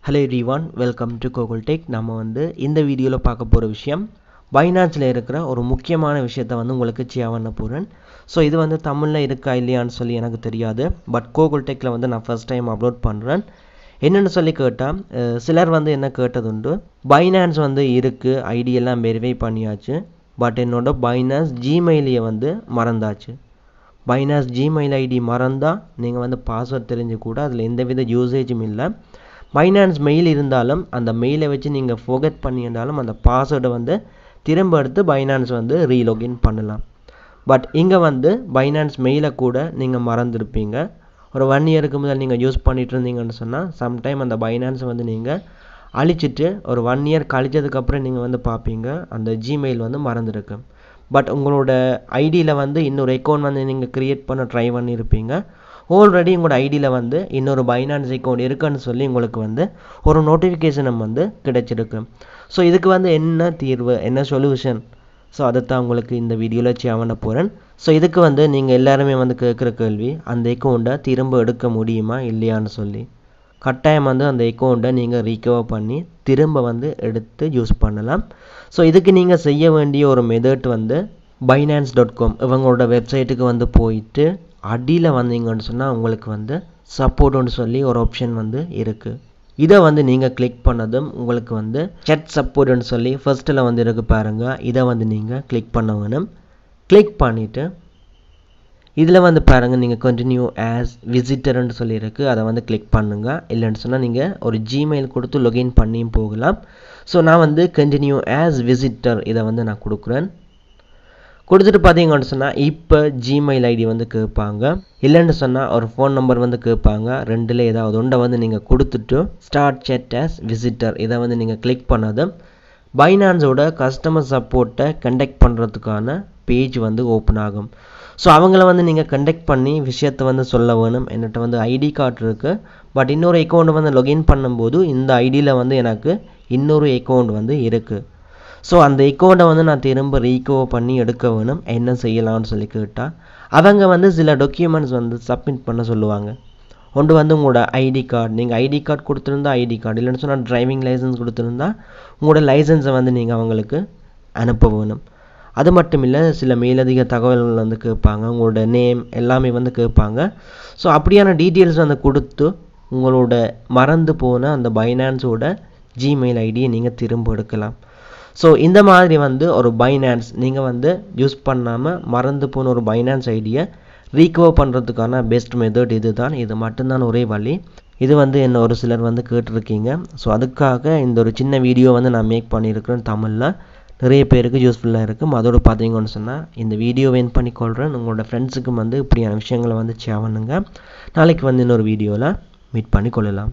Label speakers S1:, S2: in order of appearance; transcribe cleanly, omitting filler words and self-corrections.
S1: Hello everyone, welcome to Google Tech. நம்ம இந்த வீடியோல பார்க்க போற விஷயம் பைனான்ஸ்ல இருக்கிற ஒரு முக்கியமான விஷயத்தை உங்களுக்கு ஷேர் பண்ண போறேன். சோ இது தமிழ்ல இருக்கா இல்லையான்னு சொல்லி எனக்கு தெரியாது. பட் Google Techல நான் ஃபர்ஸ்ட் டைம் அப்லோட் பண்றேன். என்னன்னு சொல்லி கேட்டா சிலர் என்ன கேட்டதுண்டு பைனான்ஸ் இருக்கு, ஐடி எல்லாம் வெரிஃபை பண்ணியாச்சு. பட் என்னோட பைனான்ஸ் ஜிமெயிலையே மறந்தாச்சு. பைனான்ஸ் ஜிமெயில் ஐடி மறந்தா நீங்க பாஸ்வேர்ட் தெரிஞ்சு கூட அதுல எந்தவித யூசேஜும் இல்ல. பைனான்ஸ் மெயில் இருந்தாலும் அந்த மெயிலை வச்சு நீங்கள் ஃபோகட் பண்ணியிருந்தாலும் அந்த பாஸ்வேர்டை திரும்ப எடுத்து பைனான்ஸ் ரீலோகின் பண்ணலாம். பட் இங்கே பைனான்ஸ் மெயிலை கூட நீங்கள் மறந்துருப்பீங்க. ஒரு 1 இயருக்கு முதல் நீங்கள் யூஸ் பண்ணிட்டு இருந்தீங்கன்னு சொன்னால் சம்டைம் அந்த பைனான்ஸை நீங்கள் அழிச்சிட்டு ஒரு 1 இயர் கழிச்சதுக்கப்புறம் நீங்கள் பார்ப்பீங்க அந்த ஜிமெயில் மறந்துருக்கு. பட் உங்களோட ஐடியில் இன்னொரு அக்கௌண்ட் நீங்கள் க்ரியேட் பண்ண ட்ரை பண்ணியிருப்பீங்க. ஆல்ரெடி உங்களோட ஐடியில் இன்னொரு பைனான்ஸ் அக்கௌண்ட் இருக்குன்னு சொல்லி உங்களுக்கு ஒரு நோட்டிஃபிகேஷன் கிடைச்சிருக்கு. ஸோ இதுக்கு என்ன தீர்வு, என்ன சொல்யூஷன், ஸோ அதைத்தான் உங்களுக்கு இந்த வீடியோவில் ஷேர் பண்ண போகிறேன். ஸோ இதுக்கு நீங்கள் எல்லாருமே கேட்குற கேள்வி, அந்த அக்கௌண்ட்டை திரும்ப எடுக்க முடியுமா இல்லையான்னு சொல்லி. கட்டாயம் அந்த அக்கௌண்ட்டை நீங்கள் ரீகவர் பண்ணி திரும்ப எடுத்து யூஸ் பண்ணலாம். ஸோ இதுக்கு நீங்கள் செய்ய வேண்டிய ஒரு மெத்தட் binance.com இவங்களோட வெப்சைட்டுக்கு போயிட்டு அடியில் வந்தீங்கன்னு சொன்னால் உங்களுக்கு சப்போர்ட்னு சொல்லி ஒரு ஆப்ஷன் இருக்குது. இதை நீங்கள் கிளிக் பண்ணதும் உங்களுக்கு chat சப்போர்ட்னு சொல்லி ஃபர்ஸ்ட்டில் இருக்குது பாருங்கள். இதை நீங்கள் கிளிக் பண்ண வேணும். கிளிக் பண்ணிவிட்டு இதில் பாருங்கள் நீங்கள் கண்டினியூ ஆஸ் விசிட்டர்னு சொல்லி இருக்குது, அதை கிளிக் பண்ணுங்கள். இல்லைன்னு சொன்னால் நீங்கள் ஒரு ஜிமெயில் கொடுத்து லொகின் பண்ணியும் போகலாம். ஸோ நான் கண்டினியூ ஆஸ் விசிட்டர் இதை நான் கொடுக்குறேன். கொடுத்துட்டு பார்த்தீங்கன்னு சொன்னால் இப்போ ஜிமெயில் ஐடி கேட்பாங்க. இல்லைன்னு சொன்னால் ஒரு ஃபோன் நம்பர் கேட்பாங்க. ரெண்டில் ஏதாவது ஒன்றை நீங்கள் கொடுத்துட்டு ஸ்டார்ட் chat as விசிட்டர் இதை நீங்கள் கிளிக் பண்ணதும் பைனான்ஸோட கஸ்டமர் சப்போர்ட்டை கண்டக்ட் பண்ணுறதுக்கான பேஜ் ஓப்பன் ஆகும். ஸோ அவங்கள நீங்கள் கண்டக்ட் பண்ணி விஷயத்தை சொல்ல வேணும். என்கிட்ட ஐடி கார்டு இருக்குது, பட் இன்னொரு அக்கௌண்ட் லொகின் பண்ணும்போது இந்த ஐடியில் எனக்கு இன்னொரு அக்கௌண்ட் இருக்குது. ஸோ அந்த அக்கௌண்ட்டை நான் திரும்ப ரீகவர் பண்ணி எடுக்க வேணும். என்ன செய்யலாம்னு சொல்லி கேட்டால் அவங்க சில டாக்குமெண்ட்ஸ் சப்மிட் பண்ண சொல்லுவாங்க. ஒன்று உங்களோட ஐடி கார்டு, நீங்கள் ஐடி கார்டு கொடுத்துருந்தா ஐடி கார்டு, இல்லைன்னு சொன்னால் டிரைவிங் லைசன்ஸ் கொடுத்துருந்தா உங்களோட லைசன்ஸை நீங்கள் அவங்களுக்கு அனுப்ப வேணும். அது மட்டும் இல்லை, சில மேலதிக தகவல்கள் கேட்பாங்க. உங்களோட நேம் எல்லாமே கேட்பாங்க. ஸோ அப்படியான டீட்டெயில்ஸ் கொடுத்து உங்களோட மறந்து போன அந்த பைனான்ஸோட ஜிமெயில் ஐடியை நீங்கள் திரும்ப எடுக்கலாம். ஸோ இந்த மாதிரி ஒரு பைனான்ஸ் நீங்கள் யூஸ் பண்ணாமல் மறந்து போன ஒரு பைனான்ஸ் ஐடியை ரீகவர் பண்ணுறதுக்கான பெஸ்ட் மெத்தட் இது தான். இது மட்டும்தான் ஒரே வழி. இது என்ன ஒரு சிலர் கேட்டிருக்கீங்க. ஸோ அதுக்காக இந்த ஒரு சின்ன வீடியோ நான் மேக் பண்ணியிருக்கிறேன் தமிழில். நிறைய பேருக்கு யூஸ்ஃபுல்லாக இருக்கும். அதோடு பார்த்தீங்கன்னு சொன்னால் இந்த வீடியோ வென் பண்ணிக்கொள்கிறேன். உங்களோட ஃப்ரெண்ட்ஸுக்கும் இப்படியான விஷயங்களை ஷேர் பண்ணுங்கள். நாளைக்கு இன்னொரு வீடியோவில் மீட் பண்ணிக்கொள்ளலாம்.